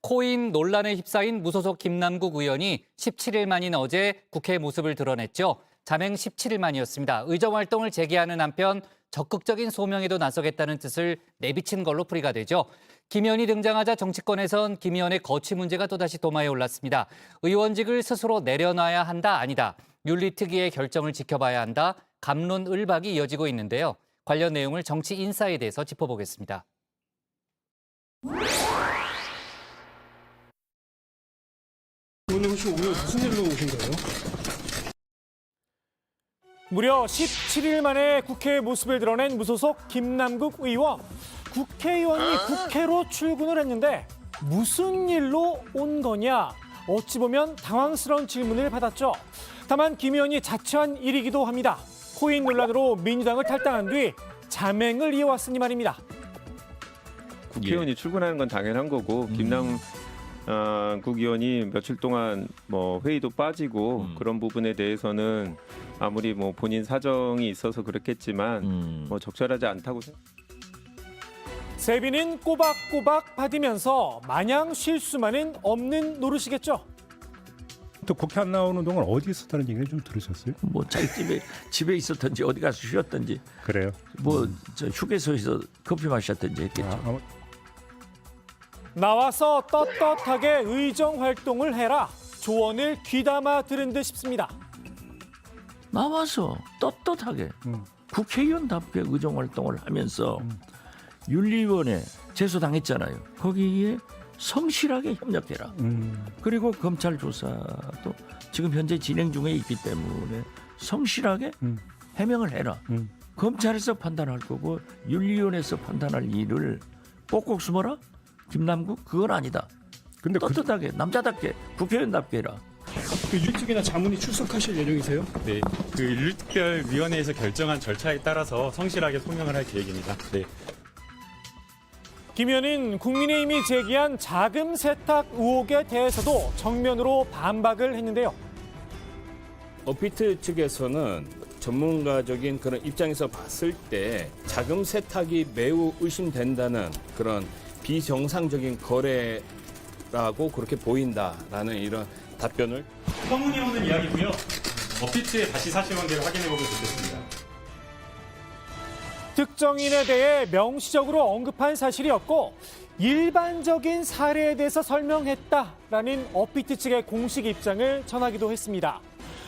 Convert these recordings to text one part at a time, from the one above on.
코인 논란에 휩싸인 무소속 김남국 의원이 17일 만인 어제 국회 모습을 드러냈죠. 자맹 17일 만이었습니다. 의정 활동을 재개하는 한편 적극적인 소명에도 나서겠다는 뜻을 내비친 걸로 풀이가 되죠. 김 의원이 등장하자 정치권에선 김 의원의 거취 문제가 또다시 도마에 올랐습니다. 의원직을 스스로 내려놔야 한다, 아니다. 윤리특위의 결정을 지켜봐야 한다. 갑론을박이 이어지고 있는데요. 관련 내용을 정치 인사에 대해서 짚어보겠습니다. 오늘 혹시 오늘 무슨 일로 오신 거예요? 무려 17일 만에 국회의 모습을 드러낸 무소속 김남국 의원. 국회의원이 국회로 출근을 했는데 무슨 일로 온 거냐? 어찌 보면 당황스러운 질문을 받았죠. 다만 김 의원이 자처한 일이기도 합니다. 코인 논란으로 민주당을 탈당한 뒤 자맹을 이어왔으니 말입니다. 국회의원이 출근하는 건 당연한 거고 김남국 의원이 며칠 동안 뭐 회의도 빠지고 그런 부분에 대해서는 아무리 뭐 본인 사정이 있어서 그렇겠지만 뭐 적절하지 않다고 생각합니다. 세비는 꼬박꼬박 받으면서 마냥 쉴 수만은 없는 노릇이겠죠. 또 국회 안 나오는 동안 어디 있었다는 얘기를 좀 들으셨어요? 뭐 자기 집에 있었든지 어디 가서 쉬었든지 그래요? 뭐 저 휴게소에서 커피 마셨든지 했겠죠. 나와서 떳떳하게 의정 활동을 해라. 조언을 귀담아 들은 듯 싶습니다. 나와서 떳떳하게 국회의원답게 의정 활동을 하면서 윤리위원회 제소당했잖아요. 거기에 성실하게 협력해라. 그리고 검찰 조사도 지금 현재 진행 중에 있기 때문에 성실하게 해명을 해라. 검찰에서 판단할 거고 윤리위원회에서 판단할 일을 꼭꼭 숨어라? 김남국? 그건 아니다. 근데 떳떳하게 남자답게 국회의원답게 해라. 윤리특위나 자문위 출석하실 예정이세요? 네, 그 윤리특별위원회에서 결정한 절차에 따라서 성실하게 소명을 할 계획입니다. 네. 김 의원은 국민의힘이 제기한 자금 세탁 의혹에 대해서도 정면으로 반박을 했는데요. 업비트 측에서는 전문가적인 그런 입장에서 봤을 때 자금 세탁이 매우 의심된다는 그런 비정상적인 거래라고 그렇게 보인다라는 이런 답변을 서문이 오는 이야기고요. 업비트의 다시 사실관계를 확인해보면 좋겠습니다. 특정인에 대해 명시적으로 언급한 사실이 없고 일반적인 사례에 대해서 설명했다라는 업비트 측의 공식 입장을 전하기도 했습니다.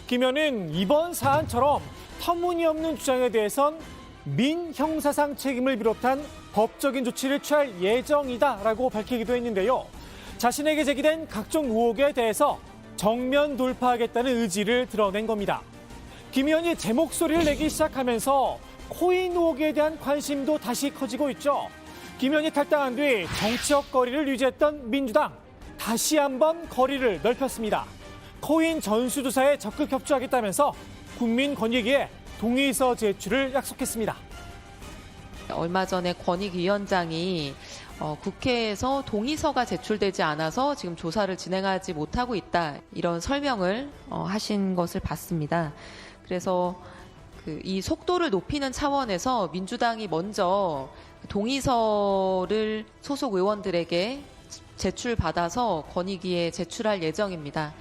김 의원은 이번 사안처럼 터무니없는 주장에 대해선 민형사상 책임을 비롯한 법적인 조치를 취할 예정이다라고 밝히기도 했는데요. 자신에게 제기된 각종 의혹에 대해서 정면 돌파하겠다는 의지를 드러낸 겁니다. 김 의원이 제 목소리를 내기 시작하면서 코인 의혹에 대한 관심도 다시 커지고 있죠. 김 의원이 탈당한 뒤 정치적 거리를 유지했던 민주당, 다시 한번 거리를 넓혔습니다. 코인 전수조사에 적극 협조하겠다면서 국민권익위에 동의서 제출을 약속했습니다. 얼마 전에 권익위원장이 국회에서 동의서가 제출되지 않아서 지금 조사를 진행하지 못하고 있다, 이런 설명을 하신 것을 봤습니다. 그래서 이 속도를 높이는 차원에서 민주당이 먼저 동의서를 소속 의원들에게 제출받아서 권익위에 제출할 예정입니다.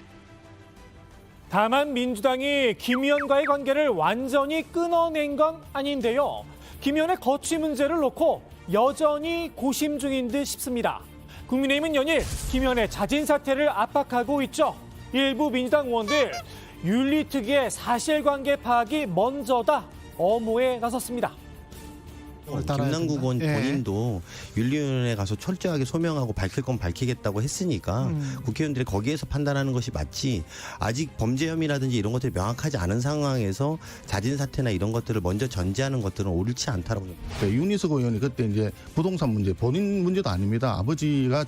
다만 민주당이 김 의원과의 관계를 완전히 끊어낸 건 아닌데요. 김 의원의 거취 문제를 놓고 여전히 고심 중인 듯 싶습니다. 국민의힘은 연일 김 의원의 자진 사퇴를 압박하고 있죠. 일부 민주당 의원들 윤리특위의 사실관계 파악이 먼저다 엄호에 나섰습니다. 김남국 의원 본인도 윤리위원회에 가서 철저하게 소명하고 밝힐 건 밝히겠다고 했으니까 국회의원들이 거기에서 판단하는 것이 맞지, 아직 범죄 혐의라든지 이런 것들이 명확하지 않은 상황에서 자진 사퇴나 이런 것들을 먼저 전제하는 것들은 옳지 않다고 생각합니다. 윤희석 의원이 그때 이제 부동산 문제, 본인 문제도 아닙니다. 아버지가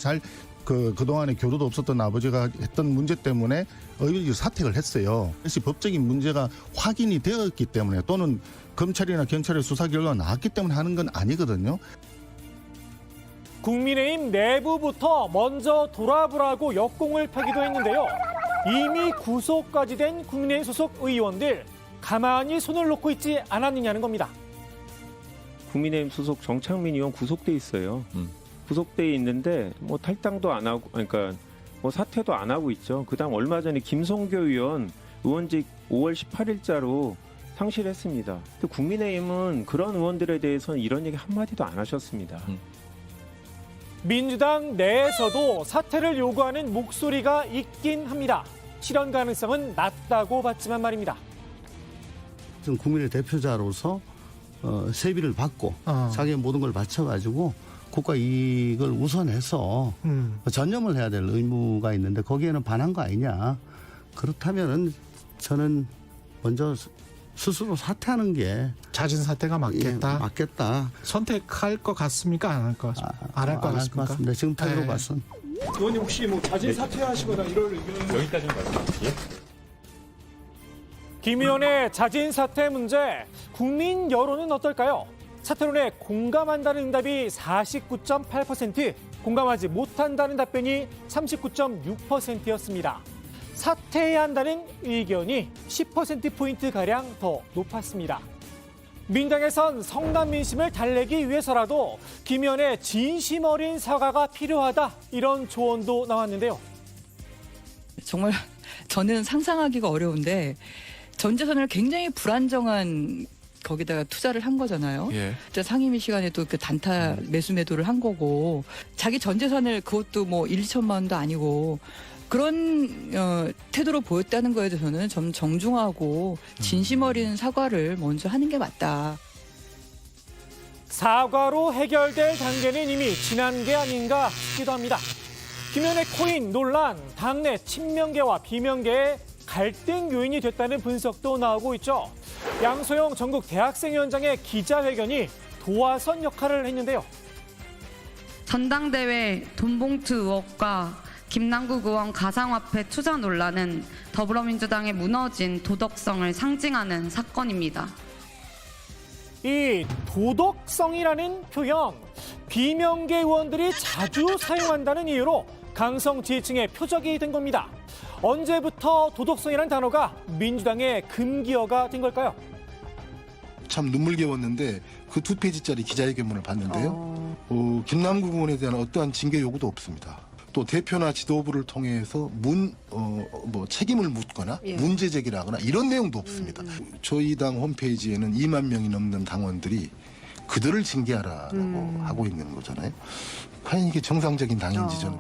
그동안에 교류도 없었던 아버지가 했던 문제 때문에 의원직 사퇴를 했어요. 그래서 법적인 문제가 확인이 되었기 때문에, 또는 검찰이나 경찰의 수사 결과가 나왔기 때문에 하는 건 아니거든요. 국민의힘 내부부터 먼저 돌아보라고 역공을 펴기도 했는데요. 이미 구속까지 된 국민의힘 소속 의원들 가만히 손을 놓고 있지 않았느냐는 겁니다. 국민의힘 소속 정창민 의원 구속돼 있어요. 구속돼 있는데 뭐 탈당도 안 하고, 그러니까 뭐 사퇴도 안 하고 있죠. 그다음 얼마 전에 김성교 의원 의원직 5월 18일자로 상실했습니다. 근데 국민의힘은 그런 의원들에 대해서는 이런 얘기 한마디도 안 하셨습니다. 민주당 내에서도 사퇴를 요구하는 목소리가 있긴 합니다. 실현 가능성은 낮다고 봤지만 말입니다. 좀 국민의 대표자로서 세비를 받고 자기의 모든 걸 바쳐가지고 국가 이익을 우선해서 전념을 해야 될 의무가 있는데 거기에는 반한 거 아니냐. 그렇다면은 저는 먼저 스스로 사퇴하는 게 자진 사퇴가 맞겠다. 예, 맞겠다. 선택할 것 같습니까? 안 할 것 같습니까? 안 할 것 같습니까? 지금 타이로 봐선. 의원님 혹시 뭐 자진 사퇴하시거나 이럴 의견은 여기까지만 말씀드릴게요. 김 의원의 자진 사퇴 문제, 국민 여론은 어떨까요? 사퇴론에 공감한다는 응답이 49.8%, 공감하지 못한다는 답변이 39.6%였습니다. 사퇴해야 한다는 의견이 10%포인트가량 더 높았습니다. 민당에선 성남 민심을 달래기 위해서라도 김 의원의 진심 어린 사과가 필요하다, 이런 조언도 나왔는데요. 정말 저는 상상하기가 어려운데 전 재산을 굉장히 불안정한 거기다가 투자를 한 거잖아요. 예. 진짜 상임위 시간에도 그 단타 매수매도를 한 거고 자기 전 재산을 그것도 뭐 1, 2천만 원도 아니고 그런 태도로 보였다는 거에 대해서는 좀 정중하고 진심 어린 사과를 먼저 하는 게 맞다. 사과로 해결될 단계는 이미 지난 게 아닌가 싶기도 합니다. 김 의원의 코인 논란, 당내 친명계와 비명계의 갈등 요인이 됐다는 분석도 나오고 있죠. 양소영 전국 대학생위원장의 기자회견이 도화선 역할을 했는데요. 전당대회 돈봉투 의혹과 김남국 의원 가상화폐 투자 논란은 더불어민주당의 무너진 도덕성을 상징하는 사건입니다. 이 도덕성이라는 표현, 비명계 의원들이 자주 사용한다는 이유로 강성 지지층의 표적이 된 겁니다. 언제부터 도덕성이라는 단어가 민주당의 금기어가 된 걸까요? 참 눈물겨웠는데 그 2페이지짜리 기자회견문을 봤는데요. 김남국 의원에 대한 어떠한 징계 요구도 없습니다. 또 대표나 지도부를 통해서 책임을 묻거나 문제 제기를 하거나 이런 내용도 없습니다. 저희 당 홈페이지에는 2만 명이 넘는 당원들이 그들을 징계하라고 하고 있는 거잖아요. 과연 이게 정상적인 당인지 저는.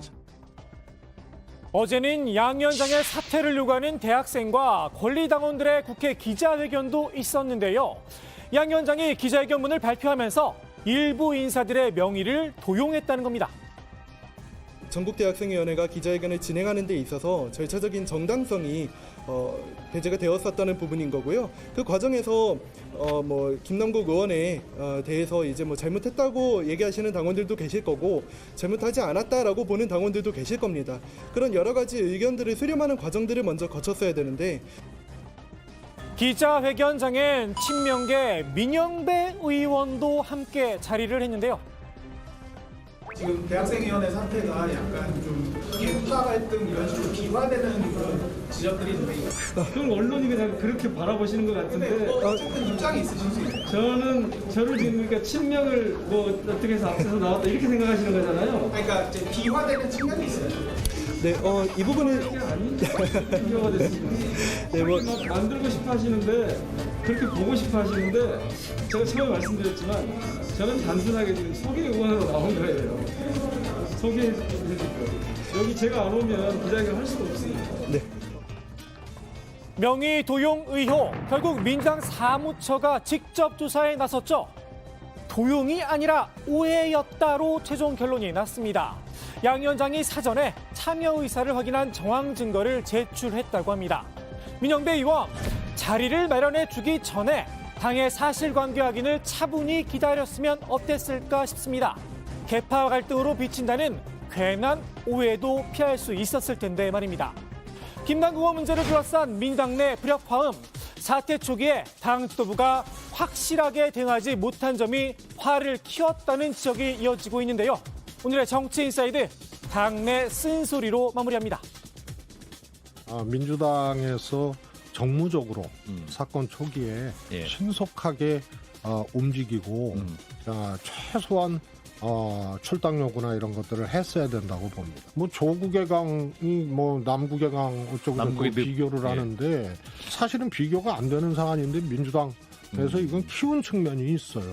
어제는 양 위원장의 사퇴를 요구하는 대학생과 권리당원들의 국회 기자회견도 있었는데요. 양 위원장이 기자회견문을 발표하면서 일부 인사들의 명의를 도용했다는 겁니다. 전국대학생위원회가 기자회견을 진행하는 데 있어서 절차적인 정당성이 배제가 되었었다는 부분인 거고요. 그 과정에서 김남국 의원에 대해서 이제 잘못했다고 얘기하시는 당원들도 계실 거고 잘못하지 않았다라고 보는 당원들도 계실 겁니다. 그런 여러 가지 의견들을 수렴하는 과정들을 먼저 거쳤어야 되는데 기자회견장엔 친명계 민영배 의원도 함께 자리를 했는데요. 지금 대학생위원회 사태가 약간 좀 개투자 갈등 이런 식으로 비화되는 그런 지적들이 있는데 그럼 언론이 그냥 그렇게 바라보시는 것 같은데 어쨌든 입장이 있으실 수 있어요. 저를 지금 그러니까 친명을 어떻게 해서 앞서서 나왔다 이렇게 생각하시는 거잖아요. 그러니까 이제 비화되는 측면이 있어요. 네, 이 부분은 비교가 됐습니다. 네, 만들고 싶어 하시는데 그렇게 보고 싶어 하시는데 제가 처음에 말씀드렸지만 저는 단순하게 지금 소개 의원으로 나온 거예요. 소개해 주실 거예요. 여기 제가 안 오면 기자회견 할 수가 없습니다. 네. 명의 도용 의혹, 결국 민주당 사무처가 직접 조사에 나섰죠. 도용이 아니라 오해였다로 최종 결론이 났습니다. 양 위원장이 사전에 참여 의사를 확인한 정황 증거를 제출했다고 합니다. 민영배 의원, 자리를 마련해 주기 전에 당의 사실관계 확인을 차분히 기다렸으면 어땠을까 싶습니다. 계파 갈등으로 비친다는 괜한 오해도 피할 수 있었을 텐데 말입니다. 김남국 의원 문제를 둘러싼 민주당 내 불협화음, 사퇴 초기에 당 지도부가 확실하게 대응하지 못한 점이 화를 키웠다는 지적이 이어지고 있는데요. 오늘의 정치인사이드 당내 쓴소리로 마무리합니다. 민주당에서 정무적으로 사건 초기에 신속하게 움직이고 최소한 출당 요구나 이런 것들을 했어야 된다고 봅니다. 뭐 조국의 강이 뭐 남국의 강 어쩌고 비교를 하는데 사실은 비교가 안 되는 사안인데 민주당에서 이건 키운 측면이 있어요.